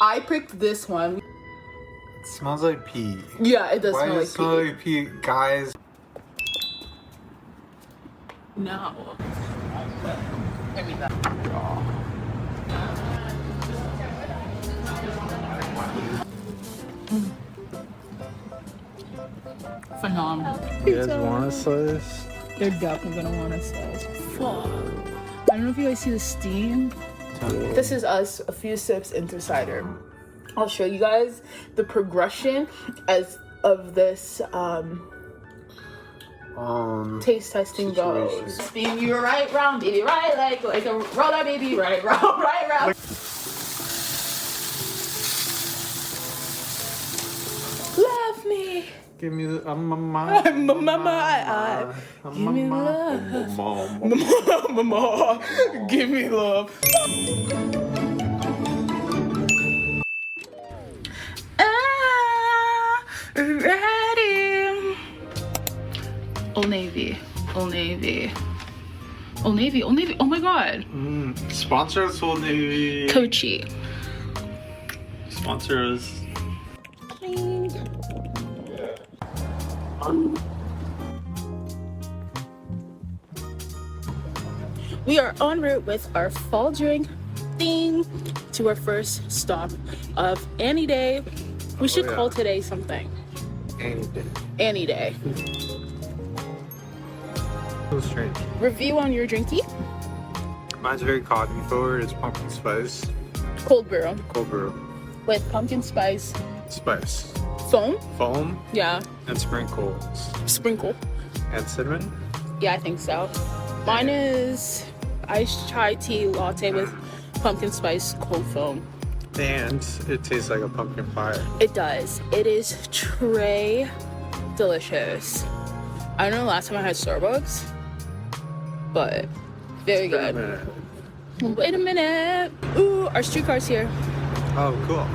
I picked this one. It smells like pee. Yeah, it does Why smell does it smell like pee, guys? No. Give me that. Phenomenal. You guys want a slice? They're definitely gonna want a slice. Fuck. I don't know if you guys see the steam. This is us a few sips into cider. I'll show you guys the progression of this taste testing goes. Spin you right round, baby, right leg, like a roller, baby, right round, right round. Love me. Give me the mama. Give me love. Mama. Give me love. Ready. Old Navy. Old Navy. Old Navy. Old Navy. Oh my god. Sponsor us, Old Navy. Coachy. Sponsor us. We are en route with our fall drink theme to our first stop of Annie Day. We should call today something. Annie Day. Annie Day. So strange. Review on your drinky. Mine's very cotton forward. It's pumpkin spice. Cold brew. Cold brew. With pumpkin spice. Spice. Foam? Foam. Yeah. And sprinkles. Sprinkle. And cinnamon. Yeah, I think so. Mine is iced chai tea latte with pumpkin spice cold foam. And it tastes like a pumpkin pie. It does. It is tray delicious. I don't know the last time I had Starbucks, but very good. Wait a minute. Ooh, our streetcar's here. Oh, cool.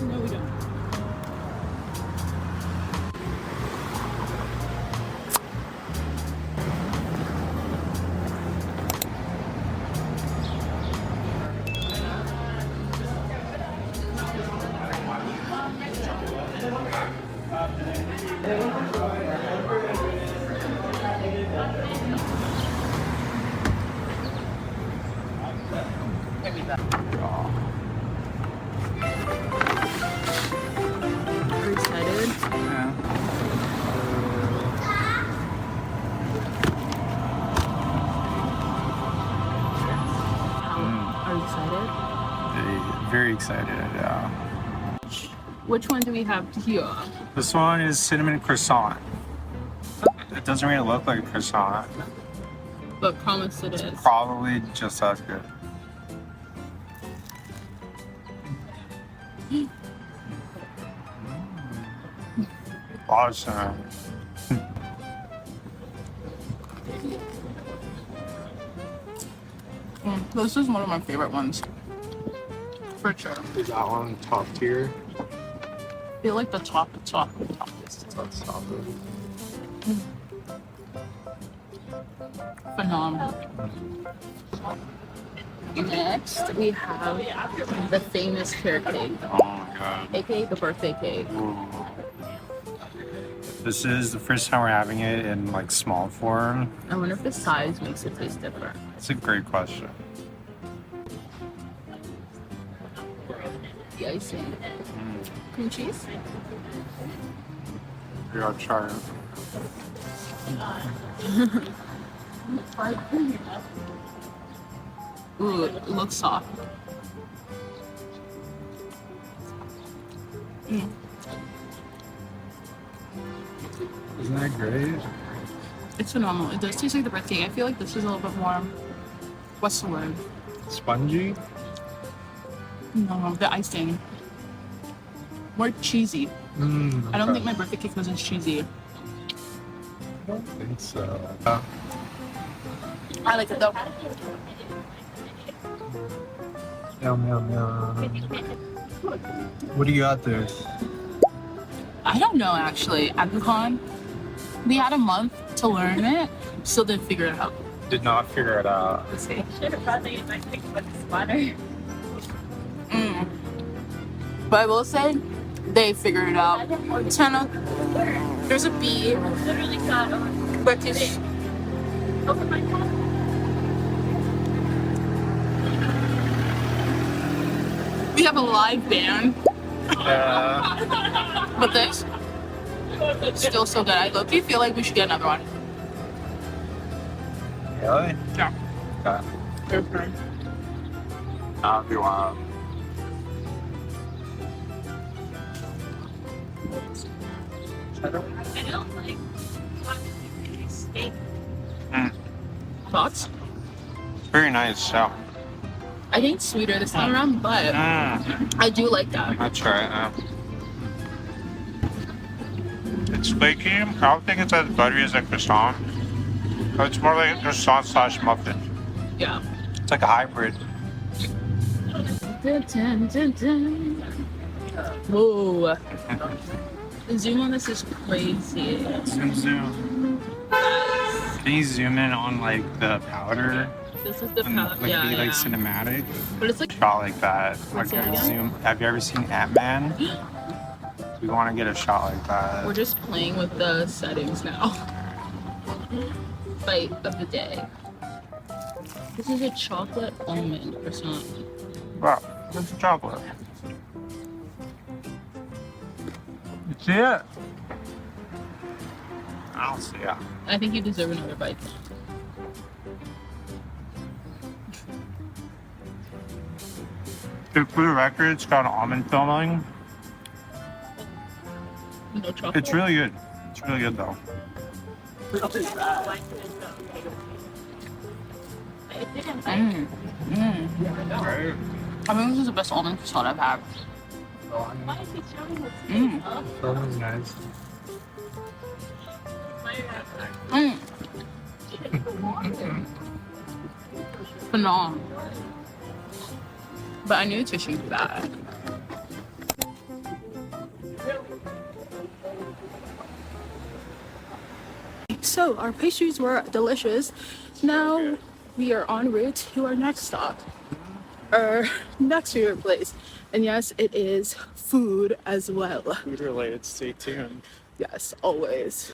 No, we don't. Are you excited? Yeah. Are you excited? Very excited. Which one do we have here? This one is cinnamon croissant. It doesn't really look like a croissant. But promise it is. Probably just as good. Awesome. This is one of my favorite ones. For sure. Is that one top tier? I feel like the top is. Let's stop it. Phenomenal. Next, we have the famous carrot cake, Oh my god. aka the birthday cake. Ooh. This is the first time we're having it in like small form. I wonder if the size makes it taste different. It's a great question. The icing. Cream cheese? We gotta try it. Ooh, it looks soft. Isn't that great? It's phenomenal. It does taste like the birthday cake. I feel like this is a little bit more, what's the word? Spongy? No, the icing. More cheesy. I don't think my birthday cake was as cheesy. I don't think so. I like it though. Yum, yum, yum. What do you got there? I don't know actually. Agacon? We had a month to learn it, still didn't figure it out. Did not figure it out. Let's see. Should have brought the electric with the spotter. But I will say, they figured it out. 10 of, there's a B, Literally got but it's, over my phone. we have a live band, Yeah. but this, still so good. I low-key feel like we should get another one. Really? Yeah. Okay. If you want. I don't like steak. Thoughts? Very nice. So. I think it's sweeter this time around, but I do like that. That's right. It's flaky. I don't think it's as buttery as a croissant. But it's more like a croissant / muffin. Yeah. It's like a hybrid. Whoa. The zoom on this is crazy. Zoom. Can you zoom in on like the powder? This is the And powder. like Yeah, be yeah. like cinematic. But it's like, Shot like that. What's Like that again? zoom. Have you ever seen Ant-Man? We want to get a shot like that. we're just playing with the settings now. Bite of the day. This is a chocolate almond croissant. Wow, it's chocolate. You see it? I don't see it. I think you deserve another bite. For the record, it's got almond filling. No chocolate. It's really good. It's really good though. Right? I think this is the best almond croissant I've had. Why is he showing us? Filling's nice. Phenomenal. But I knew the tissue was bad. So our pastries were delicious. Now we are en route to our next stop, our next favorite place. And yes, it is food as well. Food related, stay tuned. Yes, always.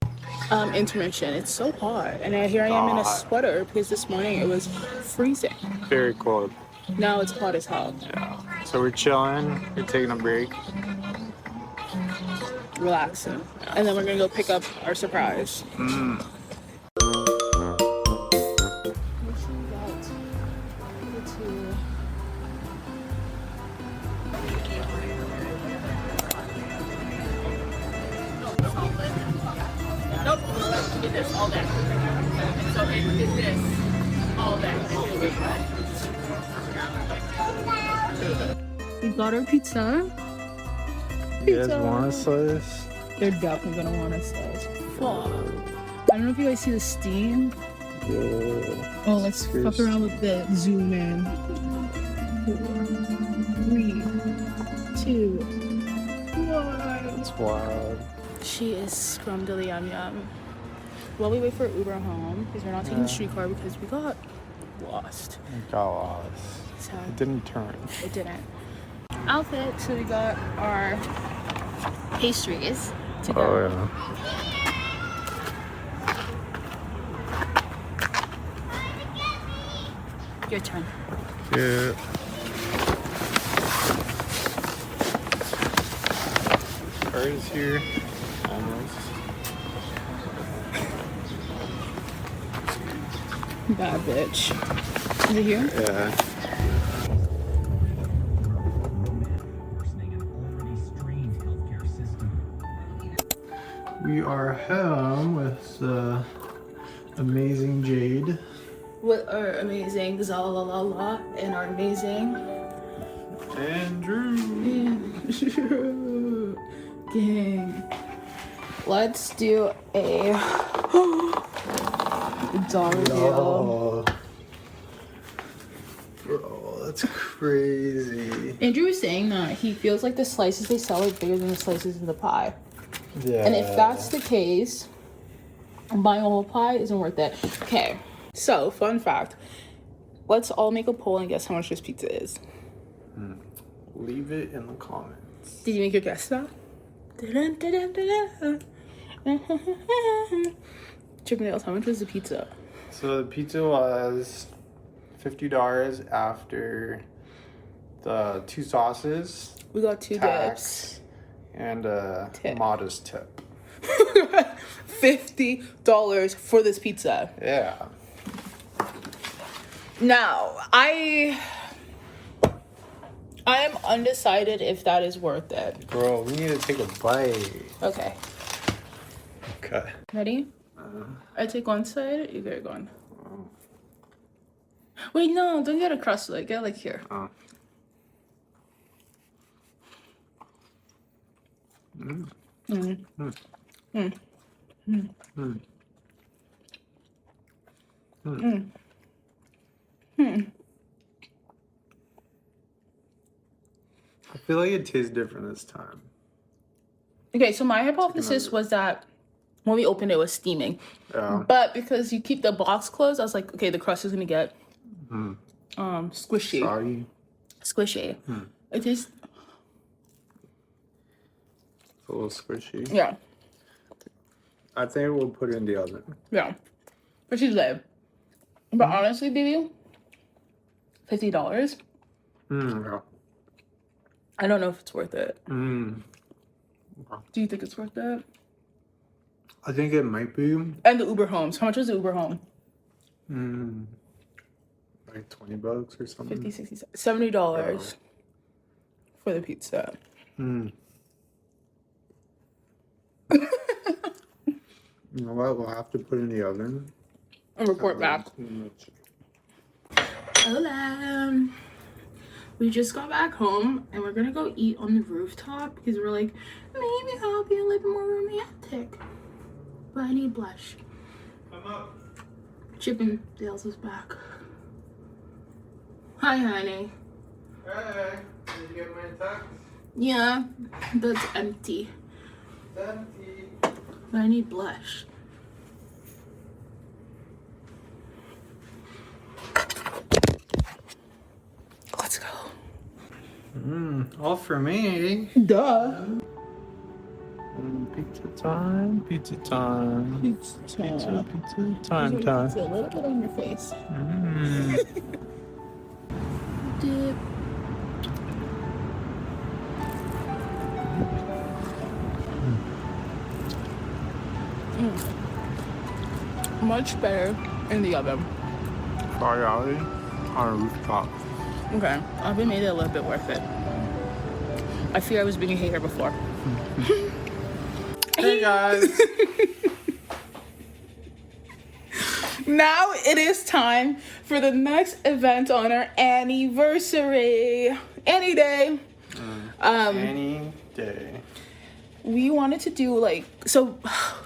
Intermission. It's so hot, and here I am in a Hot. sweater because this morning it was freezing. Very cold. Now it's hot as hell. Yeah. So we're chilling, we're taking a break. Relaxing, and then we're gonna go pick up our surprise. Nope. Get this all day. So it is this all day. We got our pizza. You guys want a slice? They're definitely gonna want a slice. Fuck. I don't know if you guys see the steam. Yeah. Oh, let's fuck around with the zoom in. 3, 2, 1. It's wild. She is scrumdiddly yum yum. While we wait for Uber home, because we're not taking the streetcar because we got lost. It got lost. So It didn't turn. it didn't. Outfit, so we got our pastries to go. Oh yeah. Your turn. Yeah. Car is here. Almost. Bad bitch. Is it here? Yeah. We are home with the amazing Jade. With our amazing Zalalala and our amazing Andrew. gang. Let's do a dog deal. Oh. Bro, that's crazy. Andrew was saying that he feels like the slices they sell are bigger than the slices in the pie. Yeah. And if that's the case, Buying a whole pie isn't worth it. Okay, so fun fact. Let's all make a poll and guess how much this pizza is. Leave it in the comments. Did you make your guess now? Chicken Nails, how much was the pizza? So the pizza was $50 after the 2 sauces, We got 2 dips. tax, and a Tip. modest tip. $50 for this pizza. Yeah. Now, I am undecided if that is worth it. Bro, we need to take a bite. Okay. Okay. Ready? I take one side, you get one. Wait, no, don't get across like get like here. Oh. I feel like it tastes different this time. Okay, so my hypothesis was that when we opened it was steaming. Yeah. But because you keep the box closed, I was like, okay, the crust is gonna get squishy. Sorry. Squishy. It tastes It's a little squishy. yeah. I think we'll put it in the oven. Yeah. But she's live. But honestly, baby, $50. Yeah. I don't know if it's worth it. Mm. Do you think it's worth it? I think it might be. And the Uber homes. How much was the Uber home? Like $20 or something. 50, 60, $70 for the pizza. You know what? We'll have to put it in the oven. And report back. Hola. We just got back home and we're gonna go eat on the rooftop because we're like, maybe I'll be a little bit more romantic. But I need blush. Chippin Dales is back. Hi, honey. Hey, did you get my text? Yeah, that's empty. It's empty. But I need blush. Let's go. All for me. Duh. Pizza time, pizza time. Pizza time. Pizza time. It's a little bit on your face. Dip. Much better in the oven. Fire alley on a rooftop. Okay, oven made it a little bit worth it. I fear I was being a hater before. Hey guys. Now it is time for the next event on our anniversary. Any day. Any day. We wanted to do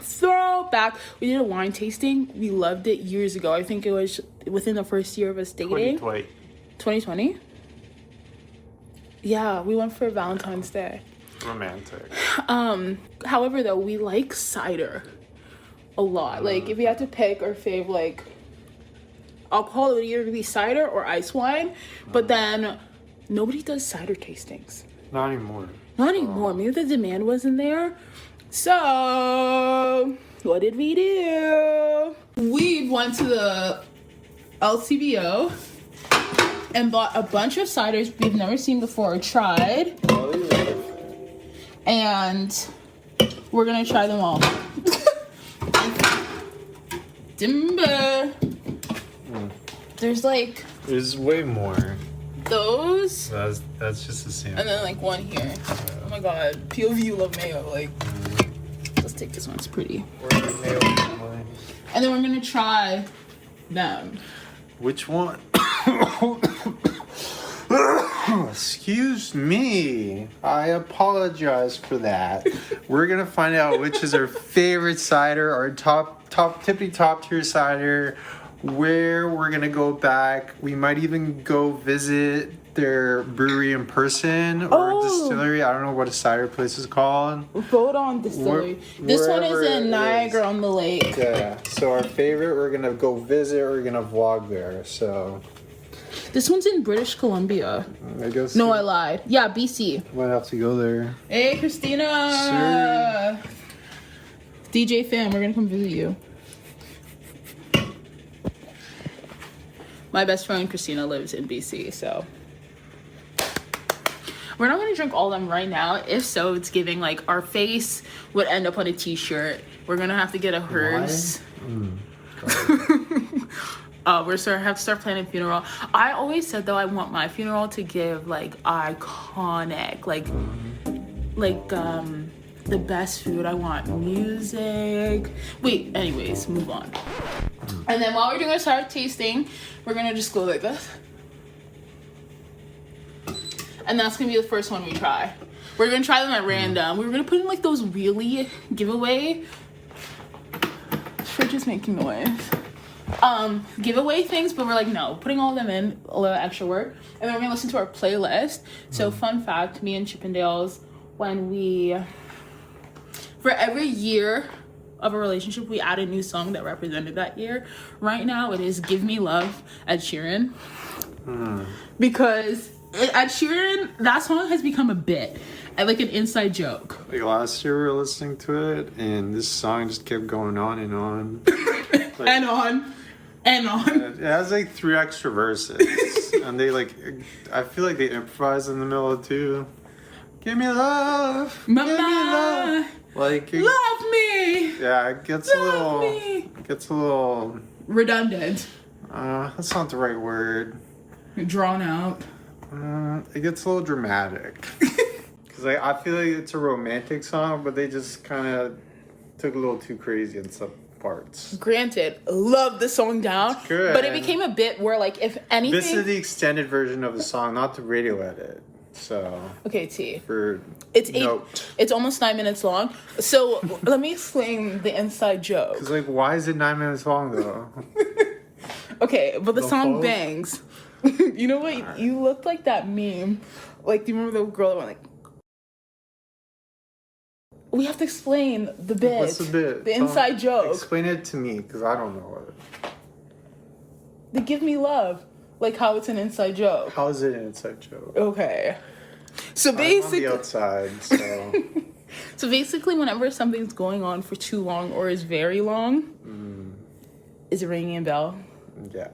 throwback. We did a wine tasting. We loved it years ago. I think it was within the first year of us dating. 2020? Yeah, we went for Valentine's Day. Romantic. However, though, we like cider a lot. Like, if we had to pick our fave, alcohol, it would either be cider or ice wine. But then, nobody does cider tastings. Not anymore. Not anymore. Maybe the demand wasn't there. So, what did we do? We went to the LCBO and bought a bunch of ciders we've never seen before or tried. And we're gonna try them all. Timber. There's There's way more. those. That's just the same. And then one here. Oh my god. POV, you love mayo. Let's take this one. It's pretty. And then we're gonna try them. Which one? Excuse me. I apologize for that. We're gonna find out which is our favorite cider, our top tippy top tier cider, where we're gonna go back. We might even go visit their brewery in person or Oh. distillery. I don't know what a cider place is called. Vote on distillery. This one is Wherever it in is. Niagara on the Lake. Yeah. So our favorite, we're gonna go visit. We're gonna vlog there. So This one's in British Columbia. I guess. No, I lied. Yeah, BC. might have to go there. Hey, Christina. Sir. DJ fam, we're gonna come visit you. My best friend Christina lives in BC, so we're not gonna drink all of them right now. If so, it's giving like our face would end up on a t-shirt. We're gonna have to get a hearse. We're gonna have to start planning a funeral. I always said though I want my funeral to give like iconic, like the best food. I want music. Wait, anyways, move on. And then while we're doing our cider tasting, we're gonna just go like this. And that's gonna be the first one we try. We're gonna try them at random. We're gonna put in like those really giveaway. Fridge is making noise. Giveaway things, but we're like, no, putting all of them in, a little extra work. And then we're gonna listen to our playlist. So fun fact, me and Chippendales, when we, for every year of a relationship, we add a new song that represented that year. Right now it is Give Me Love, Ed Sheeran. Because Ed Sheeran, that song has become a bit, like an inside joke. Like last year we were listening to it, and this song just kept going on and on. Like, And on. And on. it has like 3 extra verses, and they like, I feel like they improvise in the middle too. Give me love, give me love. Mama, Like, love me. yeah, it gets Love a me. little, Redundant. that's not the right word. Drawn out. It gets a little dramatic. Because I feel like it's a romantic song, but they just kind of took a little too crazy in some parts. Granted, love the song down. good. But it became a bit where, like, if anything. This is the extended version of the song, not the radio edit. So, Okay, T. for It's note. It's almost 9 minutes long. So let me explain the inside joke. Because, like, why is it 9 minutes long, though? Okay, but the song whole- bangs. You know what? You look like that meme. Like, do you remember the girl that went like? We have to explain the bit. What's the bit? The inside joke. Explain it to me, because I don't know it. The Give Me Love. Like how it's an inside joke. How is it an inside joke? Okay. So I'm on basically, the outside, so... whenever something's going on for too long or is very long, is it ringing a bell? yeah.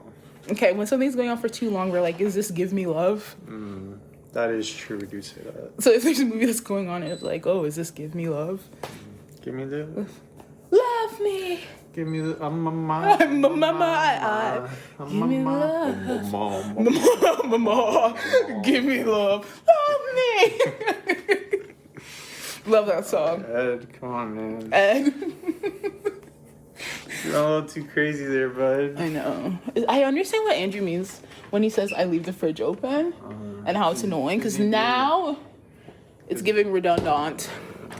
Okay, when something's going on for too long, we're like, is this Give Me Love? That is true, we do say that. So if there's a movie that's going on and it's like, oh, is this Give Me Love? Give me the... Love me! Give me the... Mama, give me love. Mama, give me love. Love me! Love that song. Ed, come on, man. Ed. You're a little too crazy there, bud. I know. I understand what Andrew means when he says I leave the fridge open and how it's annoying because now it's giving redundant.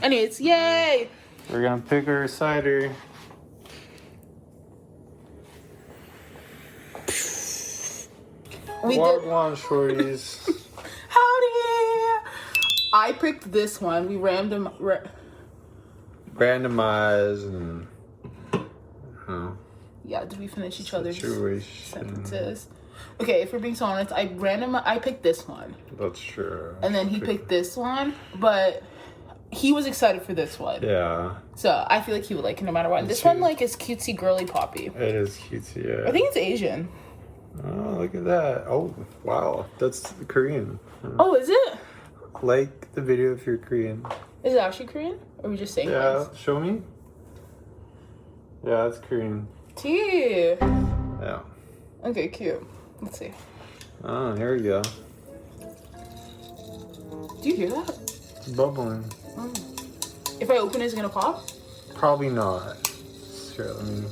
Anyways, yay! We're gonna pick our cider. We Walk did. on, shorties. Howdy! I picked this one. We Randomize and... Yeah, did we finish each other's Situation. sentences? Okay, if we're being so honest, I picked this one. That's true. And then he picked this one, but he was excited for this one. Yeah, So I feel like he would like it no matter what. This one like is cutesy girly poppy. it is cutesy, yeah. I think it's Asian. Oh, look at that. Oh, wow. That's Korean. Oh, is it? Like the video if you're Korean. Is it actually Korean? Or are we just saying Yeah, things? show me. Yeah, it's Korean. Tea. Yeah. Okay, cute. Let's see. Oh, here we go. Do you hear that? It's bubbling. If I open it, is it gonna pop? Probably not. Here, let me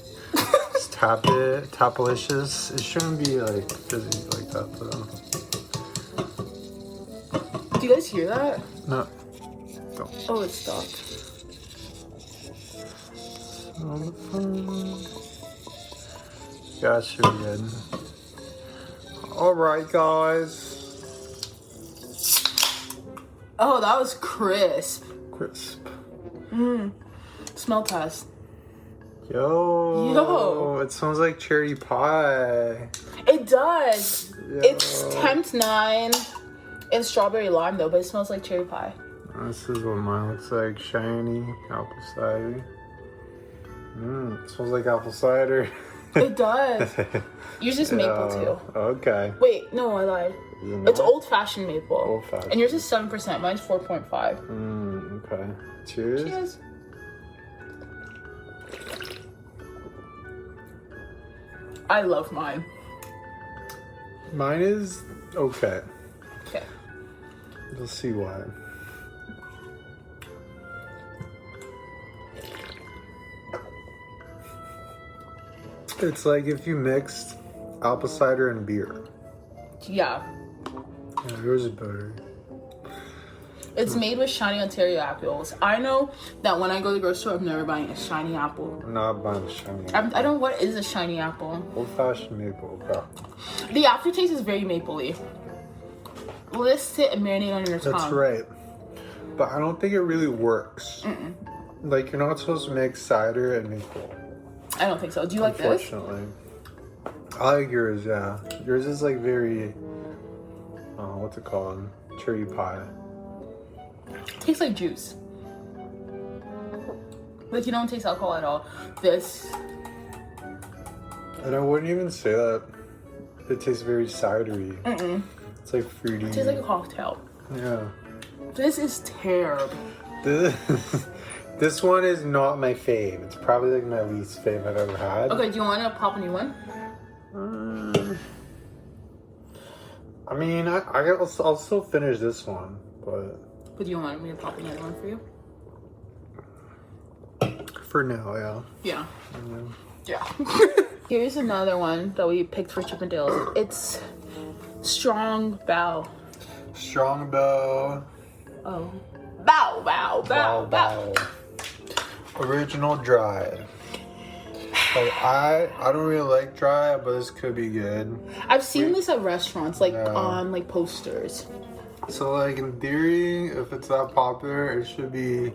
just tap it. Tapalicious. It shouldn't be like fizzy like that though. Do you guys hear that? No. Don't. Oh, it stopped. Yeah, it should be good. Alright, guys. Oh, that was crisp. Crisp. Smell test. Yo. It smells like cherry pie. It does. Yo. It's temp 9 and strawberry lime though, but it smells like cherry pie. This is what mine looks like. Shiny apple cider. It smells like apple cider. It does. Yours is maple too. Okay. Wait, no, I lied. It's old-fashioned maple. Old-fashioned. And yours is 7%. Mine's 4.5. Okay. Cheers. Cheers. I love mine. Mine is okay. Okay. We'll see why. It's like if you mixed apple cider and beer. Yeah. Yeah, yours is better. It's made with shiny Ontario apples. I know that when I go to the grocery store, I'm never buying a shiny apple. I'm not buying shiny. I don't know what is a shiny apple. Old-fashioned maple. Okay. The aftertaste is very mapley. Let it sit and marinate on your tongue. That's right. But I don't think it really works. Like, you're not supposed to mix cider and maple. I don't think so. Do you like this? Unfortunately. I like yours, yeah. Yours is like very, what's it called? Cherry pie. Tastes like juice. Like you don't taste alcohol at all. This. And I wouldn't even say that it tastes very cidery. It's like fruity. It tastes like a cocktail. Yeah. This is terrible. This one is not my fave. It's probably like my least fave I've ever had. Okay, do you want to pop a new one? I mean, I'll still finish this one, but But do you want me to pop another one for you? for now, yeah. Yeah. Here's another one that we picked for Chippendales. It's Strong Bow. Strong Bow. Oh. Bow. Original dry. Like I don't really like dry, but this could be good. I've seen this at restaurants, like Yeah. on like posters. So like in theory, if it's that popular, it should be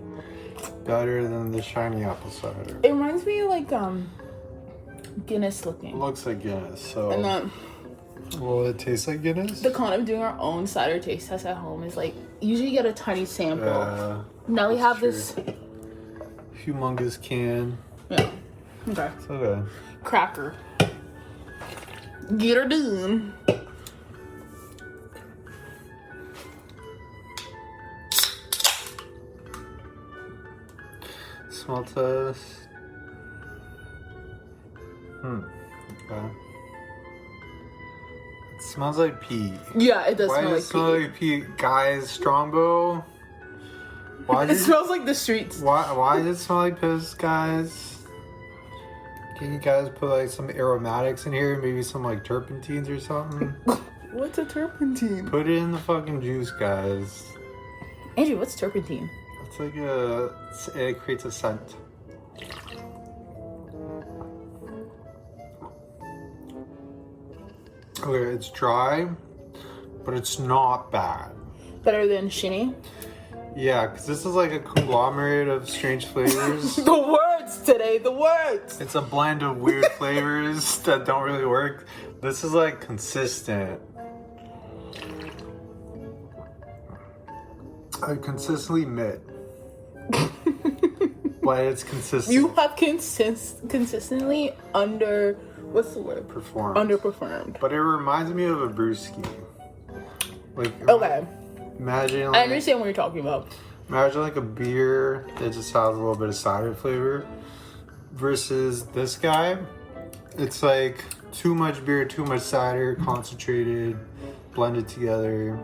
better than the shiny apple cider. It reminds me of like Guinness It looking. looks like Guinness, so And will it taste like Guinness? the con of doing our own cider taste test at home is like usually you get a tiny sample. Yeah, Now we that's have true. this. Humongous can. Yeah. Okay. It's okay. Cracker. Get her done. Smell test. Okay. It smells like pee. Yeah, it does Why smell does it smell like like pee? Guys, Strongbow. Why pee. It does smells like the streets. why does it smell like piss, guys? Can you guys put like some aromatics in here? Maybe some like turpentines or something? What's a turpentine? Put it in the fucking juice, guys. Andrew, what's turpentine? It's like it creates a scent. Okay, it's dry, but it's not bad. Better than shinny? Yeah, because this is like a conglomerate of strange flavors. The words today, the words! It's a blend of weird flavors that don't really work. This is like consistent. I consistently mid. But it's consistent. You have consistently what's the word? Performed. Underperformed. But it reminds me of a brewski. Like, Okay. imagine I like, understand what you're talking about. imagine like a beer that just has a little bit of cider flavor versus this guy. It's like too much beer, too much cider, concentrated, blended together.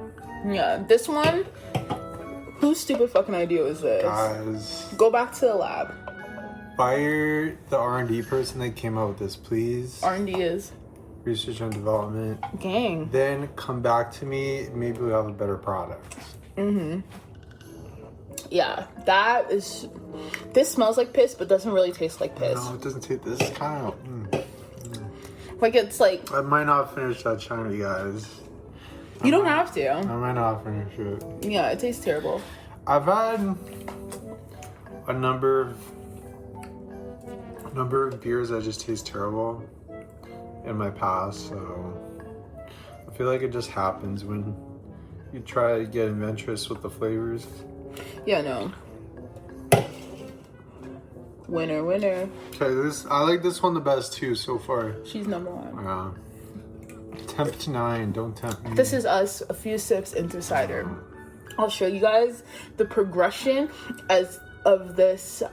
Yeah, this one, whose stupid fucking idea was this? Guys, Go back to the lab. fire the R&D person that came up with this, please. R&D is Research and development. gang. Then come back to me. Maybe we'll have a better product. Yeah, this smells like piss, but doesn't really taste like piss. No, it doesn't taste. This is kind of. Like it's like, I might not finish that shiny, guys. You don't have to. I might not finish it. Yeah, it tastes terrible. I've had a number of beers that just taste terrible in my past, so I feel like it just happens when you try to get adventurous with the flavors. Yeah, no. Winner, winner. Okay, I like this one the best too so far. She's number one. Tempt 9, don't tempt me. This is us a few sips into cider. I'll show you guys the progression of this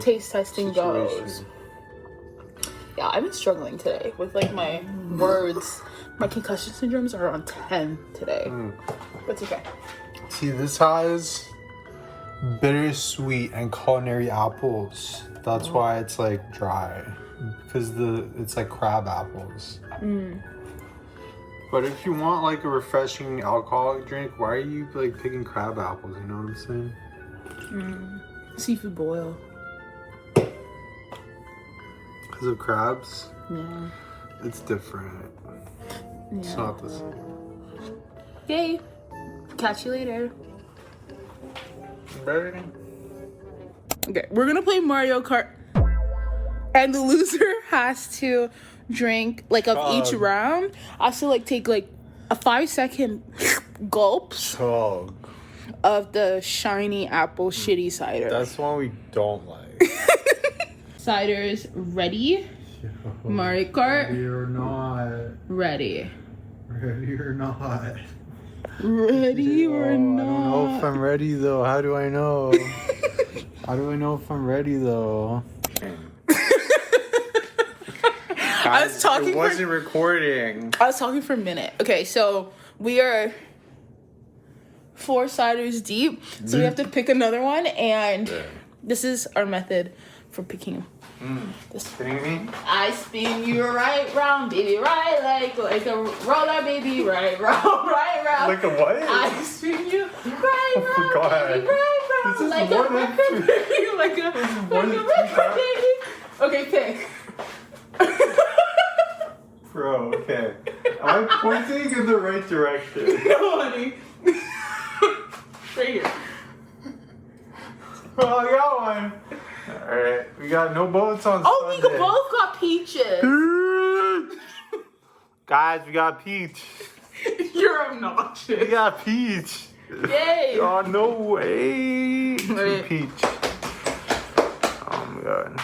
taste testing goes. Yeah, I've been struggling today with like my words. My concussion syndromes are on 10 today. But it's okay. See, this has bittersweet and culinary apples. That's why it's like dry. Because it's like crab apples. But if you want like a refreshing alcoholic drink, why are you like picking crab apples? You know what I'm saying? Seafood boil. Because of crabs? Yeah. It's different. It's Yeah. not the same. Okay. Catch you later. Ready? Okay, we're gonna play Mario Kart. And the loser has to drink like of each round. Also like take like a 5-second gulps of the shiny apple shitty cider. That's one we don't like. Cider's ready. Mario Kart. Ready or not. Ready. Ready or not. Ready or I don't know not. if I'm ready though. How do I know? How do I know if I'm ready though? I was talking It wasn't recording. I was talking for a minute. Okay, so we are 4 ciders deep, so we have to pick another one, and this is our method for picking. Kidding me? I spin you right round, baby, right like a roller, baby, right round, right round. Like a what? I spin you right round, God. baby, right round, This is like more a than record, baby, like a record, baby. Okay, pick. Bro, okay. I'm pointing in the right direction. No, honey. Right here. Oh, I got one. Alright, we got no bullets on Oh, Sunday. we both got peaches. Guys, we got peach. You're obnoxious. We got peach. Yay. Oh, no way. Wait. Peach. Oh, my God.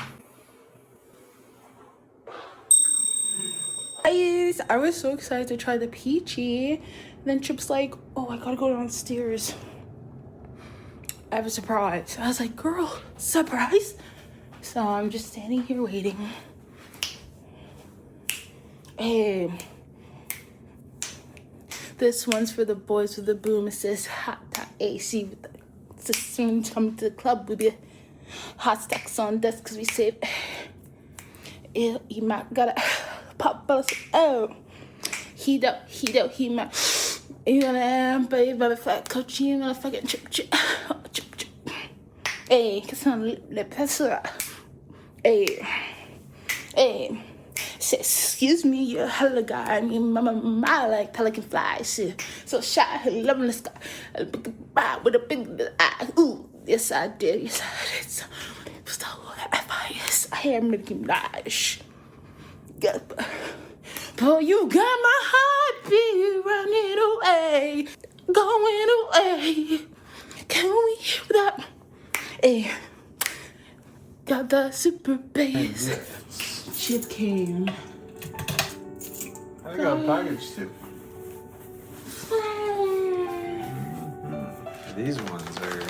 Guys, I was so excited to try the peachy. And then Chip's like, oh, I gotta go downstairs. I have a surprise. I was like, girl, surprise? So I'm just standing here waiting. Hey. This one's for the boys with the boom. It says hot AC with the system. Come to the club with your hot stacks on desk because we save. You might gotta pop us. Oh, he might. You gonna baby motherfucker coach you motherfucking chip. Hey, cause I'm lip pencil. Hey. Say, excuse me, you're a hella guy. I mean, my like pelican flies. So shy, love in the sky. With a big eye. Ooh, yes I did. So, FIS. I am Nicki Minaj. But you got my heartbeat running away, going away. Can we hear that? Hey, got the super bass. Chip came. I got a package too. These ones are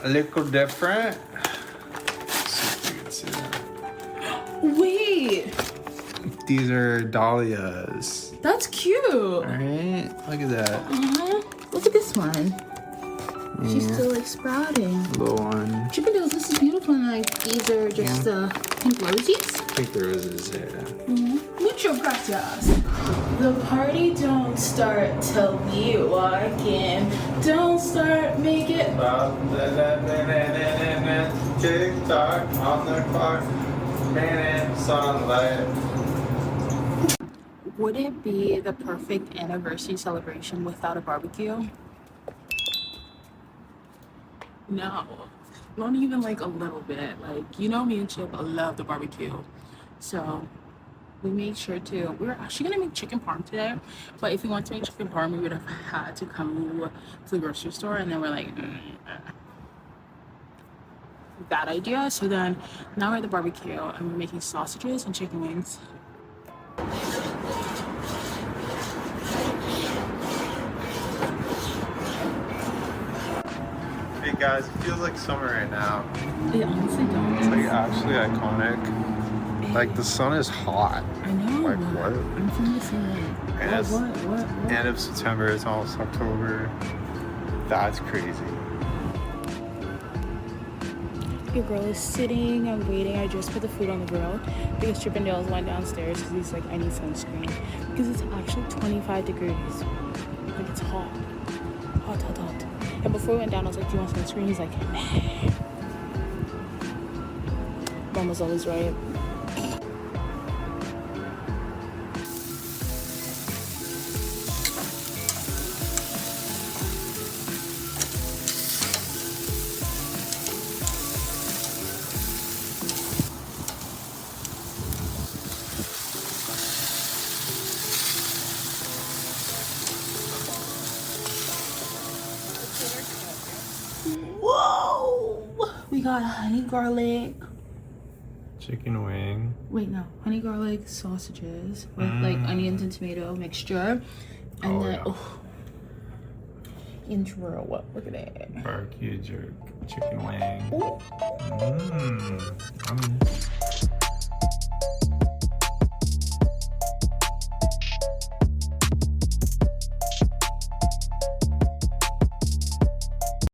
a little different. Let's see if you can see that. Wait, These are dahlias. that's cute. Alright, look at that. Look at this one. She's Yeah. still like sprouting. Little one. Chippy goes, this is beautiful. And like these are just pink rosies. Pink roses, yeah. Mucho gracias. The party don't start till we walk in. Don't start, make it. Tick tock on the clock. Sunlight. would it be the perfect anniversary celebration without a barbecue? No, not even like a little bit. Like, you know, me and Chip love the barbecue, so we made sure to. We were actually gonna make chicken parm today, but if we want to make chicken parm, we would have had to come to the grocery store, and then we're like, bad idea. So then now we're at the barbecue and we're making sausages and chicken wings. Hey guys, it feels like summer right now. It honestly does. It's like actually iconic. Like the sun is hot. I know. Like what? I'm feeling the same way. And it's What? end of September, it's almost October. That's crazy. Your girl is sitting and waiting. I just put the food on the grill because Chip and Dale's went downstairs because he's like, I need sunscreen. Because it's actually 25 degrees. Like, it's hot. Hot. And before we went down, I was like, do you want sunscreen? He's like, nah. Mom was always right. Whoa! We got honey garlic. Chicken wing. Wait, no. Honey garlic sausages with like onions and tomato mixture. And then, intro. Look at that. Barbecue jerk. Chicken wing. Ooh. Mmm.